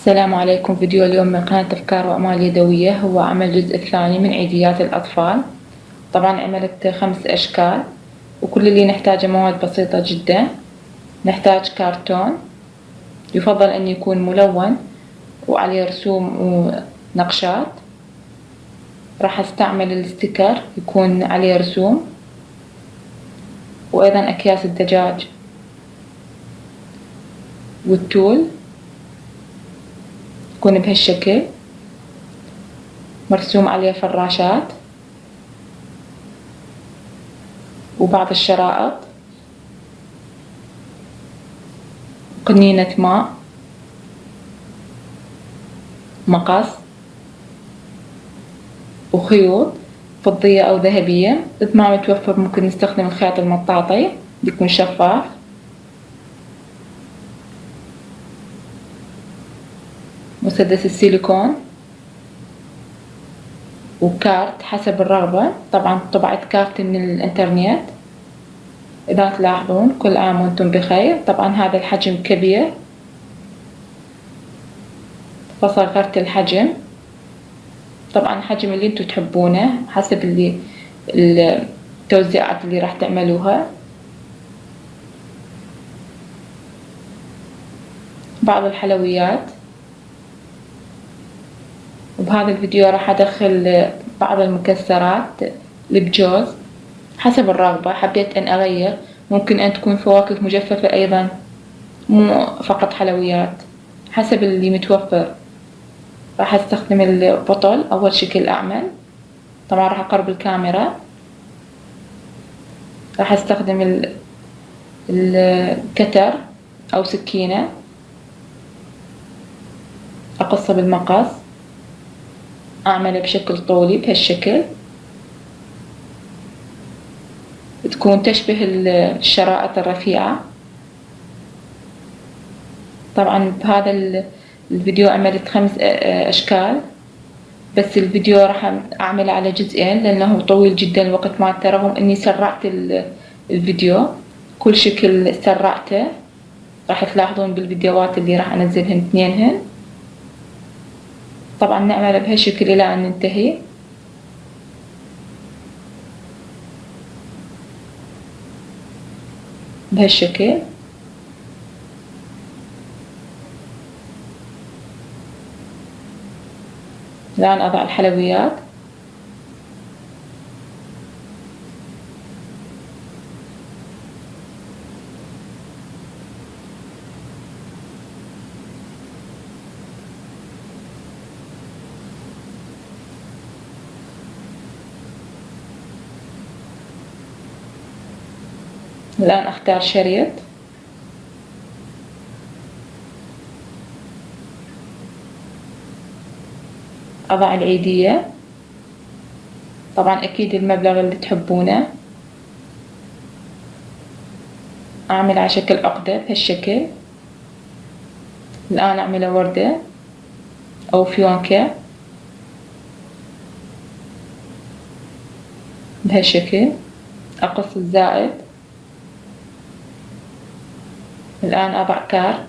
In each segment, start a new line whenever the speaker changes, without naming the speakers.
السلام عليكم. فيديو اليوم من قناة أفكار وأعمال يدوية، هو عمل الجزء الثاني من عيديات الأطفال. طبعا عملت 5 أشكال، وكل اللي نحتاجه مواد بسيطة جدا. نحتاج كرتون، يفضل أن يكون ملون وعليه رسوم ونقشات. راح استعمل الستيكر يكون عليه رسوم، وأيضا أكياس الدجاج والتول يكون بهالشكل مرسوم عليه فراشات وبعض الشرائط، قنينة ماء، مقص، وخيوط فضية أو ذهبية. إذا ما متوفر ممكن نستخدم الخيط المطاطي بيكون شفاف. مسدس السيليكون وكارت حسب الرغبة. طبعا طبعت كارت من الإنترنت. إذا تلاحظون كل عام وأنتم بخير. طبعا هذا الحجم كبير، فصغرت الحجم. طبعا الحجم اللي انتم تحبونه حسب التوزيعات اللي راح تعملوها. بعض الحلويات. وبهذا الفيديو راح أدخل بعض المكسرات البجوز حسب الرغبة. حبيت أن أغير، ممكن أن تكون فواكه مجففة أيضا، مو فقط حلويات، حسب اللي متوفر. راح استخدم البطل. أول شكل أعمل، طبعا راح أقرب الكاميرا. راح استخدم الكتر أو سكينة، أقصه بالمقص، أعمله بشكل طولي بهالشكل، تكون تشبه الشرائط الرفيعة. طبعا بهذا الفيديو عملت 5 أشكال، بس الفيديو راح أعمله على جزئين لأنه طويل جدا الوقت مالته، رغم إني سرعت الفيديو. كل شكل سرعته، راح تلاحظون بالفيديوهات اللي راح أنزلهن اثنينهن. طبعا نعمله بهالشكل إلى أن ننتهي. بهالشكل. الآن أضع الحلويات. الآن أختار شريط. أضع العيدية، طبعا أكيد المبلغ اللي تحبونه. أعمل على شكل عقدة بهالشكل. الآن أعمل وردة أو فيونكة بهالشكل. أقص الزائد. الآن أضع كارت.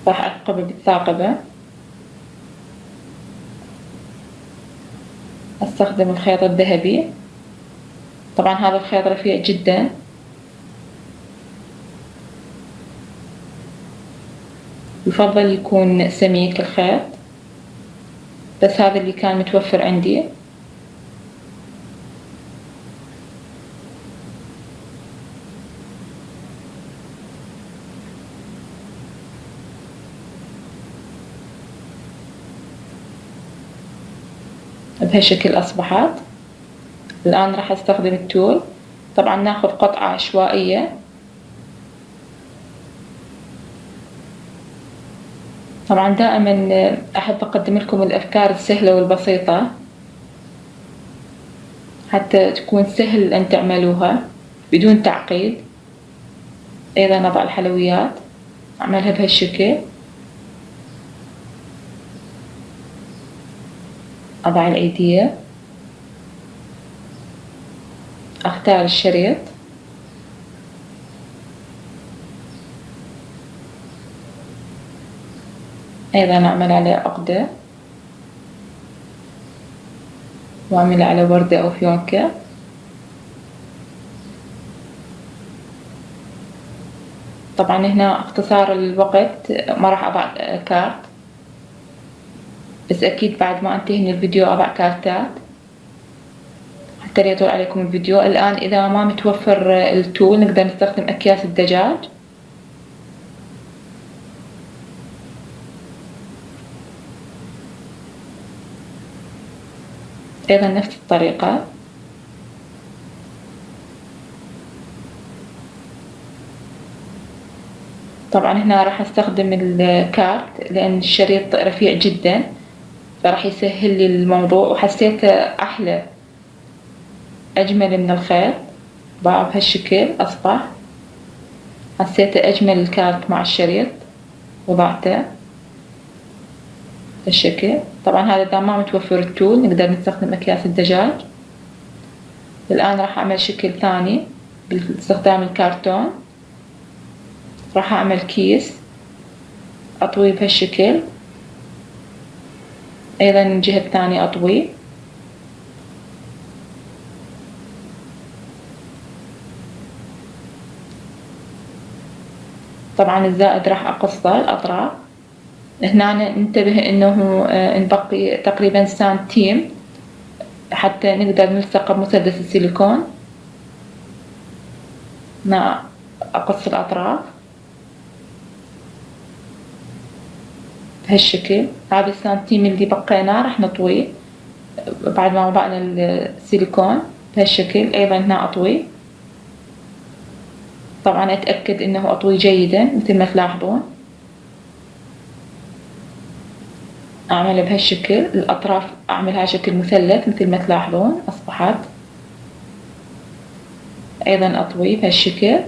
راح أثقبه بالثاقبة. أستخدم الخيط الذهبي. طبعا هذا الخيط رفيع جدا، يفضل يكون سميك الخيط، بس هذا اللي كان متوفر عندي. بهالشكل أصبحت. الآن راح أستخدم التول. طبعا ناخذ قطعة عشوائية. طبعا دائما أحب أقدم لكم الأفكار السهلة والبسيطة حتى تكون سهل أن تعملوها بدون تعقيد. أيضا نضع الحلويات، أعملها بهالشكل. أضع الأيدية. اختار الشريط، ايضا اعمل عليه عقدة واعمل على وردة او فيونكة. طبعا هنا اختصار الوقت ما راح اضع كارت، بس اكيد بعد ما انتهي من الفيديو اضع كارتات حتى لا يطول عليكم الفيديو. الان اذا ما متوفر التول نقدر نستخدم اكياس الدجاج. ايضا نفس الطريقة. طبعا هنا راح استخدم الكارت لان الشريط رفيع جدا فراح يسهل لي الموضوع، وحسيته احلى اجمل من الخيط. ضعه بهالشكل اصبح، حسيته اجمل الكارت مع الشريط وضعته بالشكل. طبعا هذا اذا ما متوفر التول نقدر نستخدم اكياس الدجاج. الان راح اعمل شكل ثاني باستخدام الكرتون. راح اعمل كيس اطويه بهالشكل، ايضا من الجهة الثانية اطويه. طبعا الزائد راح اقصه الاطراف. هنا ننتبه انه نبقي تقريبا سنتيم حتى نقدر نلصقه بمسدس السيليكون. هنا اقص الاطراف بهالشكل. هذا السنتيم اللي بقيناه راح نطويه بعد ما وضعنا السيليكون بهالشكل. ايضا هنا اطويه، طبعا اتأكد انه اطويه جيدا مثل ما تلاحظون. اعمله بهالشكل، الاطراف اعملها شكل مثلث مثل ما تلاحظون اصبحت. ايضا اطويه بهالشكل.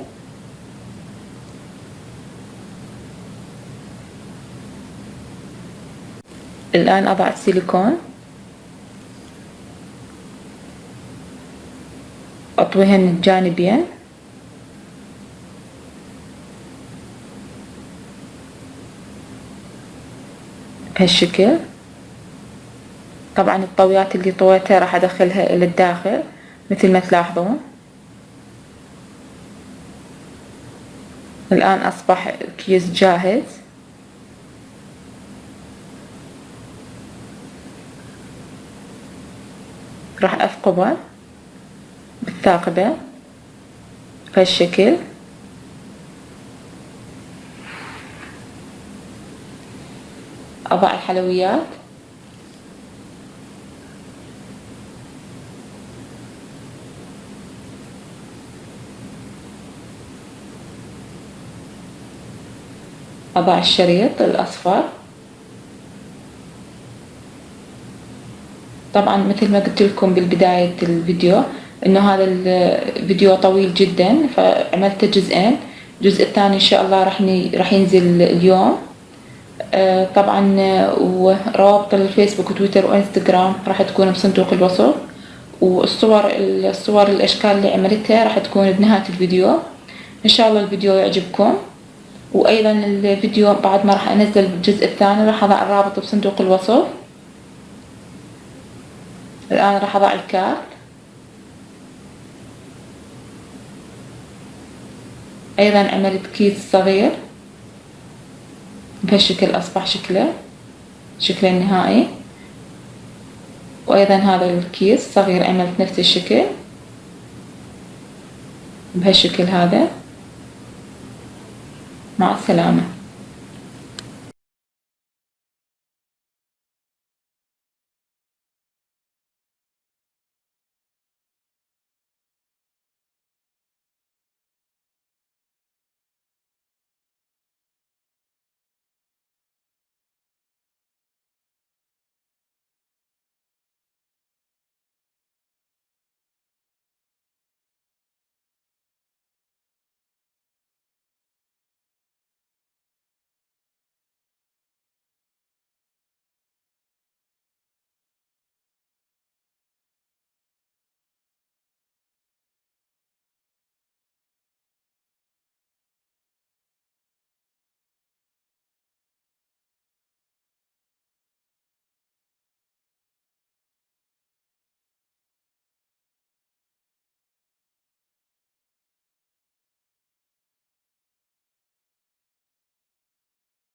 الان اضع السيليكون اطويهن الجانبين بهالشكل. طبعا الطويات اللي طويتها راح ادخلها الى الداخل مثل ما تلاحظون. الان اصبح الكيس جاهز. راح اثقبه بالثاقبة بهالشكل. اضع الحلويات اضع الشريط الاصفر. طبعا مثل ما قلت لكم بالبداية الفيديو انه هذا الفيديو طويل جدا فعملته جزئين. الجزء الثاني ان شاء الله راح ينزل اليوم. طبعا وروابط الفيسبوك وتويتر وانستغرام راح تكون بصندوق الوصف، والصور الاشكال اللي عملتها راح تكون بنهاية الفيديو. ان شاء الله الفيديو يعجبكم. وايضا الفيديو بعد ما راح انزل الجزء الثاني راح اضع الرابط بصندوق الوصف. الان راح اضع الكارت. ايضا عملت كيس صغير بهالشكل اصبح شكله النهائي. وايضا هذا الكيس صغير عملت نفس الشكل بهالشكل هذا. مع السلامة.